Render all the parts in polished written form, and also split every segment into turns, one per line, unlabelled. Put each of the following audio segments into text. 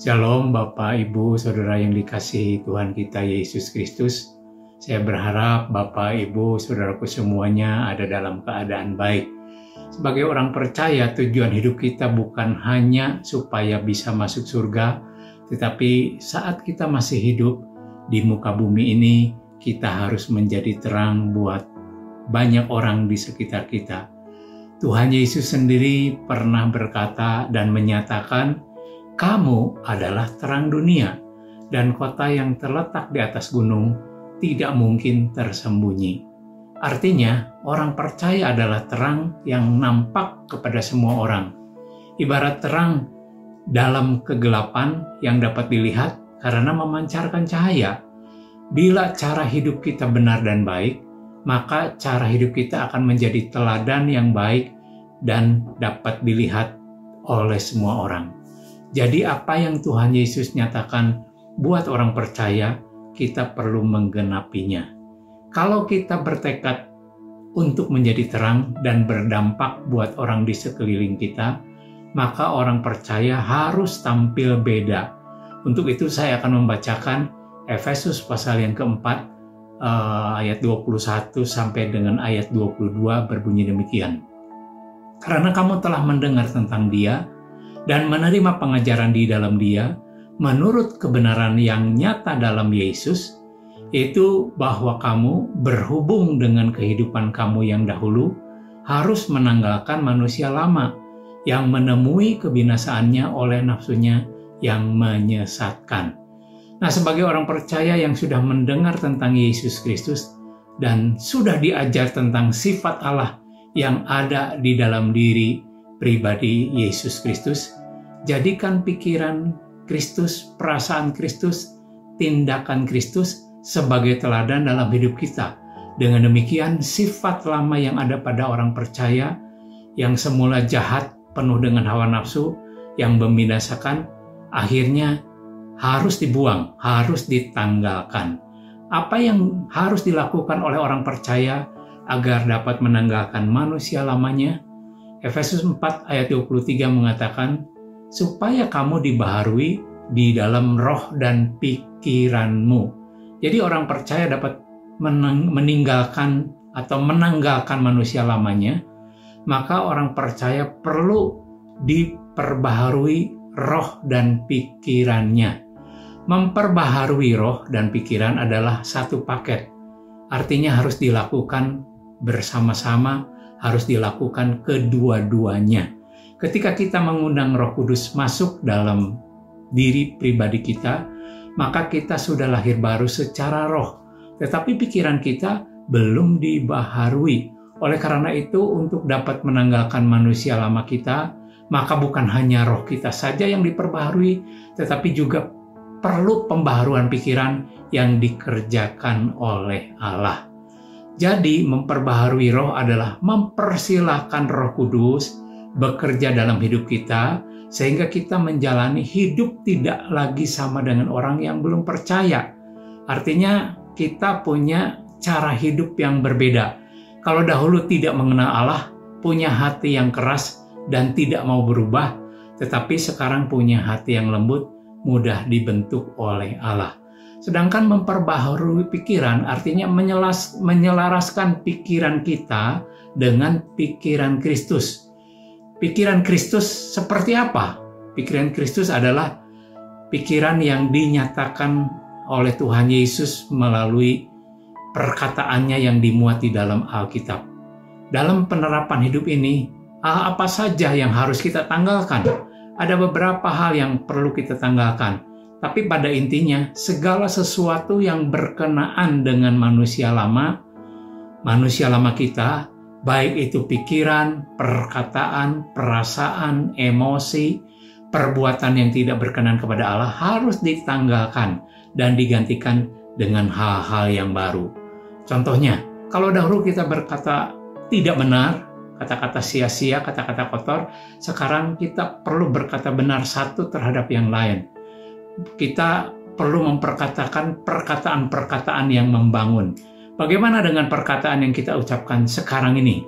Shalom Bapak, Ibu, Saudara yang dikasihi Tuhan kita Yesus Kristus. Saya berharap Bapak, Ibu, Saudaraku semuanya ada dalam keadaan baik. Sebagai orang percaya, tujuan hidup kita bukan hanya supaya bisa masuk surga, tetapi saat kita masih hidup di muka bumi ini, kita harus menjadi terang buat banyak orang di sekitar kita. Tuhan Yesus sendiri pernah berkata dan menyatakan, "Kamu adalah terang dunia, dan kota yang terletak di atas gunung tidak mungkin tersembunyi." Artinya, orang percaya adalah terang yang nampak kepada semua orang. Ibarat terang dalam kegelapan yang dapat dilihat karena memancarkan cahaya. Bila cara hidup kita benar dan baik, maka cara hidup kita akan menjadi teladan yang baik dan dapat dilihat oleh semua orang. Jadi apa yang Tuhan Yesus nyatakan buat orang percaya, kita perlu menggenapinya. Kalau kita bertekad untuk menjadi terang dan berdampak buat orang di sekeliling kita, maka orang percaya harus tampil beda. Untuk itu saya akan membacakan Efesus pasal yang keempat, ayat 21 sampai dengan ayat 22 berbunyi demikian. Karena kamu telah mendengar tentang Dia dan menerima pengajaran di dalam Dia, menurut kebenaran yang nyata dalam Yesus, yaitu bahwa kamu berhubung dengan kehidupan kamu yang dahulu, harus menanggalkan manusia lama yang menemui kebinasaannya oleh nafsunya yang menyesatkan. Nah, sebagai orang percaya yang sudah mendengar tentang Yesus Kristus dan sudah diajar tentang sifat Allah yang ada di dalam diri pribadi Yesus Kristus, jadikan pikiran Kristus, perasaan Kristus, tindakan Kristus sebagai teladan dalam hidup kita. Dengan demikian, sifat lama yang ada pada orang percaya yang semula jahat, penuh dengan hawa nafsu, yang membinasakan, akhirnya harus dibuang, harus ditanggalkan. Apa yang harus dilakukan oleh orang percaya agar dapat menanggalkan manusia lamanya? Efesus 4 ayat 23 mengatakan, supaya kamu dibaharui di dalam roh dan pikiranmu. Jadi orang percaya dapat meninggalkan atau menanggalkan manusia lamanya, maka orang percaya perlu diperbaharui roh dan pikirannya. Memperbaharui roh dan pikiran adalah satu paket. Artinya harus dilakukan bersama-sama, harus dilakukan kedua-duanya. Ketika kita mengundang Roh Kudus masuk dalam diri pribadi kita, maka kita sudah lahir baru secara roh. Tetapi pikiran kita belum dibaharui. Oleh karena itu, untuk dapat menanggalkan manusia lama kita, maka bukan hanya roh kita saja yang diperbaharui, tetapi juga perlu pembaharuan pikiran yang dikerjakan oleh Allah. Jadi, memperbaharui roh adalah mempersilahkan Roh Kudus bekerja dalam hidup kita, sehingga kita menjalani hidup tidak lagi sama dengan orang yang belum percaya. Artinya, kita punya cara hidup yang berbeda. Kalau dahulu tidak mengenal Allah, punya hati yang keras dan tidak mau berubah, tetapi sekarang punya hati yang lembut, mudah dibentuk oleh Allah. Sedangkan memperbaharui pikiran artinya menyelaraskan pikiran kita dengan pikiran Kristus. Pikiran Kristus seperti apa? Pikiran Kristus adalah pikiran yang dinyatakan oleh Tuhan Yesus melalui perkataannya yang dimuat di dalam Alkitab. Dalam penerapan hidup ini, apa saja yang harus kita tanggalkan? Ada beberapa hal yang perlu kita tanggalkan, tapi pada intinya segala sesuatu yang berkenaan dengan manusia lama kita, baik itu pikiran, perkataan, perasaan, emosi, perbuatan yang tidak berkenan kepada Allah harus ditanggalkan dan digantikan dengan hal-hal yang baru. Contohnya, kalau dahulu kita berkata tidak benar, kata-kata sia-sia, kata-kata kotor, sekarang kita perlu berkata benar satu terhadap yang lain. Kita perlu memperkatakan perkataan-perkataan yang membangun. Bagaimana dengan perkataan yang kita ucapkan sekarang ini?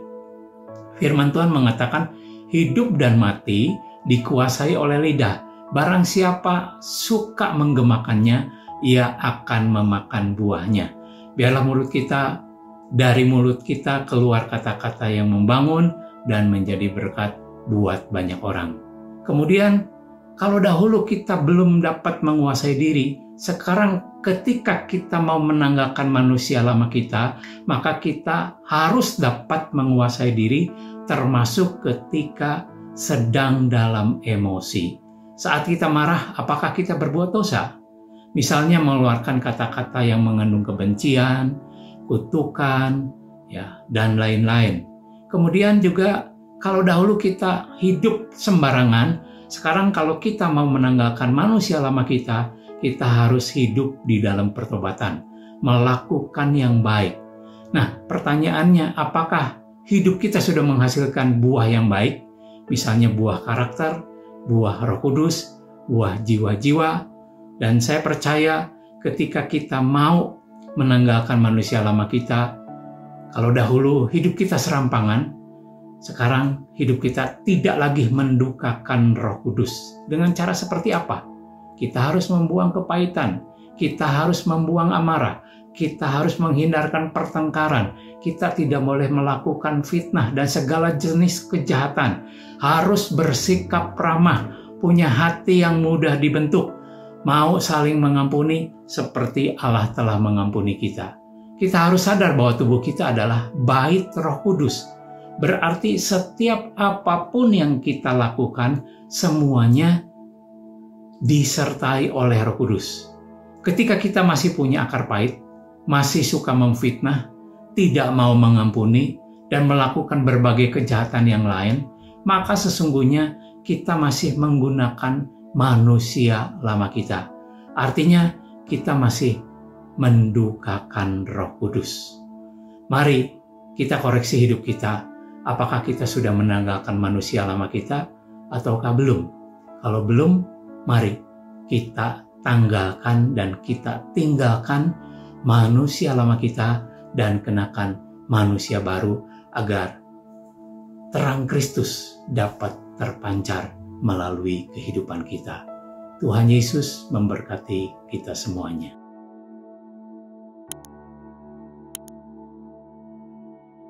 Firman Tuhan mengatakan, hidup dan mati dikuasai oleh lidah, Barang siapa suka menggemakannya, ia akan memakan buahnya. Biarlah dari mulut kita keluar kata-kata yang membangun dan menjadi berkat buat banyak orang. Kemudian, kalau dahulu kita belum dapat menguasai diri, sekarang ketika kita mau menanggalkan manusia lama kita, maka kita harus dapat menguasai diri, termasuk ketika sedang dalam emosi. Saat kita marah, apakah kita berbuat dosa? Misalnya mengeluarkan kata-kata yang mengandung kebencian, kutukan, dan lain-lain. Kemudian juga kalau dahulu kita hidup sembarangan, sekarang kalau kita mau menanggalkan manusia lama kita harus hidup di dalam pertobatan, melakukan yang baik. Nah, pertanyaannya, apakah hidup kita sudah menghasilkan buah yang baik? Misalnya buah karakter, buah Roh Kudus, buah jiwa-jiwa. Dan saya percaya ketika kita mau menanggalkan manusia lama kita, kalau dahulu hidup kita serampangan, sekarang hidup kita tidak lagi mendukakan Roh Kudus. Dengan cara seperti apa? Kita harus membuang kepahitan, kita harus membuang amarah, kita harus menghindarkan pertengkaran, kita tidak boleh melakukan fitnah dan segala jenis kejahatan, harus bersikap ramah, punya hati yang mudah dibentuk, mau saling mengampuni seperti Allah telah mengampuni kita. Kita harus sadar bahwa tubuh kita adalah bait Roh Kudus. Berarti setiap apapun yang kita lakukan, semuanya disertai oleh Roh Kudus. Ketika kita masih punya akar pahit, masih suka memfitnah, tidak mau mengampuni, dan melakukan berbagai kejahatan yang lain, maka sesungguhnya kita masih menggunakan manusia lama kita. Artinya, kita masih mendukakan Roh Kudus. Mari kita koreksi hidup kita. Apakah kita sudah menanggalkan manusia lama kita ataukah belum? Kalau belum, mari kita tanggalkan dan kita tinggalkan manusia lama kita dan kenakan manusia baru agar terang Kristus dapat terpancar melalui kehidupan kita. Tuhan Yesus memberkati kita semuanya.